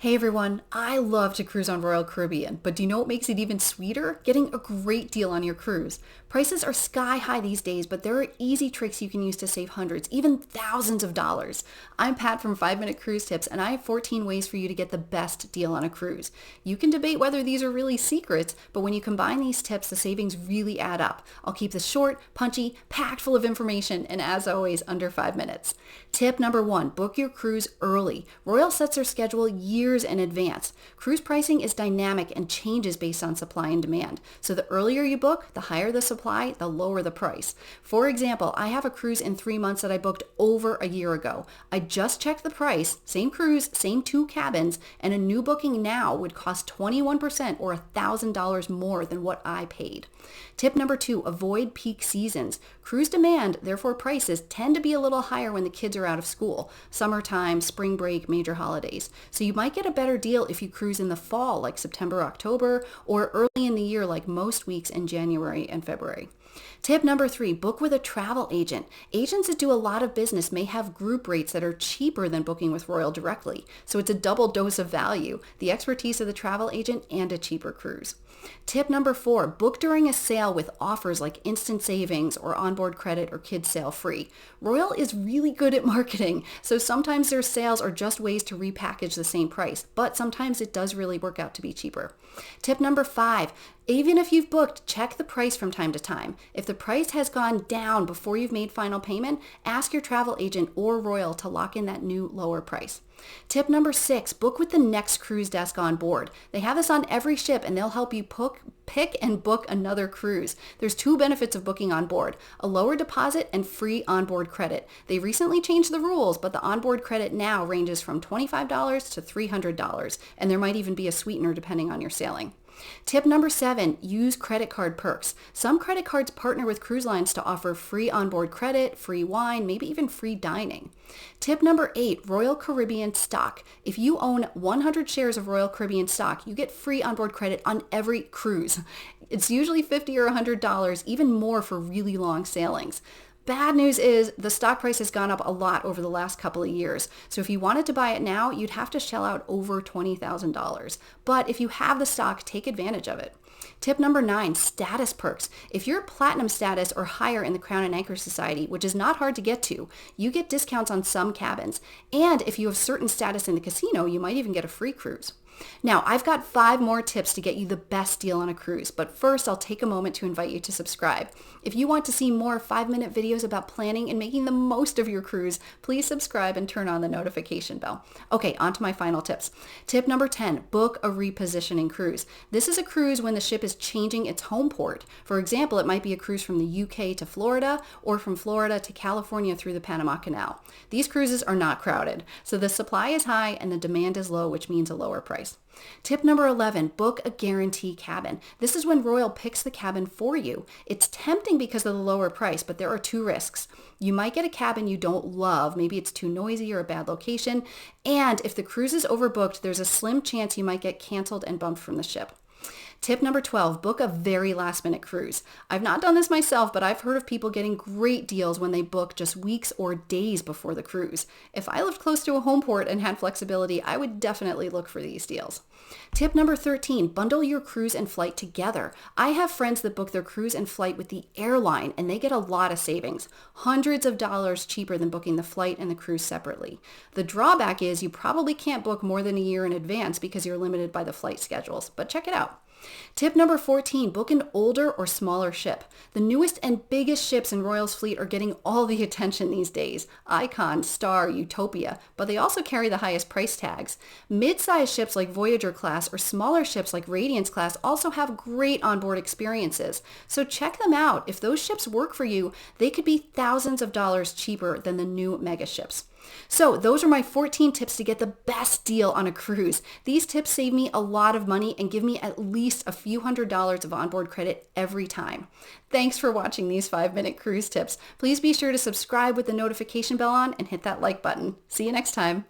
Hey everyone, I love to cruise on Royal Caribbean, but do you know what makes it even sweeter? Getting a great deal on your cruise. Prices are sky high these days, but there are easy tricks you can use to save hundreds, even thousands of dollars. I'm Pat from 5 Minute Cruise Tips, and I have 14 ways for you to get the best deal on a cruise. You can debate whether these are really secrets, but when you combine these tips, the savings really add up. I'll keep this short, punchy, packed full of information, and as always, under 5 minutes. Tip number 1, book your cruise early. Royal sets their schedule years in advance. Cruise pricing is dynamic and changes based on supply and demand. So the earlier you book, the higher the supply, the lower the price. For example, I have a cruise in 3 months that I booked over a year ago. I just checked the price, same cruise, same 2 cabins, and a new booking now would cost 21% or $1,000 more than what I paid. Tip number 2, avoid peak seasons. Cruise demand, therefore prices, tend to be a little higher when the kids are out of school, summertime, spring break, major holidays. So you might get a better deal if you cruise in the fall like September, October, or early in the year like most weeks in January and February. Tip number 3, book with a travel agent. Agents that do a lot of business may have group rates that are cheaper than booking with Royal directly. So it's a double dose of value, the expertise of the travel agent and a cheaper cruise. Tip number 4, book during a sale with offers like instant savings or onboard credit or kids sale free. Royal is really good at marketing, so sometimes their sales are just ways to repackage the same price, but sometimes it does really work out to be cheaper. Tip number 5, even if you've booked, check the price from time to time. If the price has gone down before you've made final payment, ask your travel agent or Royal to lock in that new lower price. Tip number 6, book with the next cruise desk on board. They have this on every ship and they'll help you pick and book another cruise. There's 2 benefits of booking on board, a lower deposit and free onboard credit. They recently changed the rules, but the onboard credit now ranges from $25 to $300, and there might even be a sweetener depending on your sailing. Tip number 7, use credit card perks. Some credit cards partner with cruise lines to offer free onboard credit, free wine, maybe even free dining. Tip number 8, Royal Caribbean stock. If you own 100 shares of Royal Caribbean stock, you get free onboard credit on every cruise. It's usually $50 or $100, even more for really long sailings. Bad news is the stock price has gone up a lot over the last couple of years. So if you wanted to buy it now, you'd have to shell out over $20,000. But if you have the stock, take advantage of it. Tip number 9, status perks. If you're platinum status or higher in the Crown and Anchor Society, which is not hard to get to, you get discounts on some cabins. And if you have certain status in the casino, you might even get a free cruise. Now, I've got 5 more tips to get you the best deal on a cruise, but first I'll take a moment to invite you to subscribe. If you want to see more 5-minute videos about planning and making the most of your cruise, please subscribe and turn on the notification bell. Okay, on to my final tips. Tip number 10, book a repositioning cruise. This is a cruise when the ship is changing its home port. For example, it might be a cruise from the UK to Florida or from Florida to California through the Panama Canal. These cruises are not crowded, so the supply is high and the demand is low, which means a lower price. Tip number 11, book a guarantee cabin. This is when Royal picks the cabin for you. It's tempting because of the lower price, but there are 2 risks. You might get a cabin you don't love. Maybe it's too noisy or a bad location. And if the cruise is overbooked, there's a slim chance you might get canceled and bumped from the ship. Tip number 12, book a very last minute cruise. I've not done this myself, but I've heard of people getting great deals when they book just weeks or days before the cruise. If I lived close to a home port and had flexibility, I would definitely look for these deals. Tip number 13, bundle your cruise and flight together. I have friends that book their cruise and flight with the airline and they get a lot of savings, hundreds of dollars cheaper than booking the flight and the cruise separately. The drawback is you probably can't book more than a year in advance because you're limited by the flight schedules, but check it out. Tip number 14, book an older or smaller ship. The newest and biggest ships in Royal's fleet are getting all the attention these days. Icon, Star, Utopia, but they also carry the highest price tags. Mid-sized ships like Voyager class or smaller ships like Radiance class also have great onboard experiences. So check them out. If those ships work for you, they could be thousands of dollars cheaper than the new mega ships. So those are my 14 tips to get the best deal on a cruise. These tips save me a lot of money and give me at least a few $100s of onboard credit every time. Thanks for watching these 5-minute cruise tips. Please be sure to subscribe with the notification bell on and hit that like button. See you next time.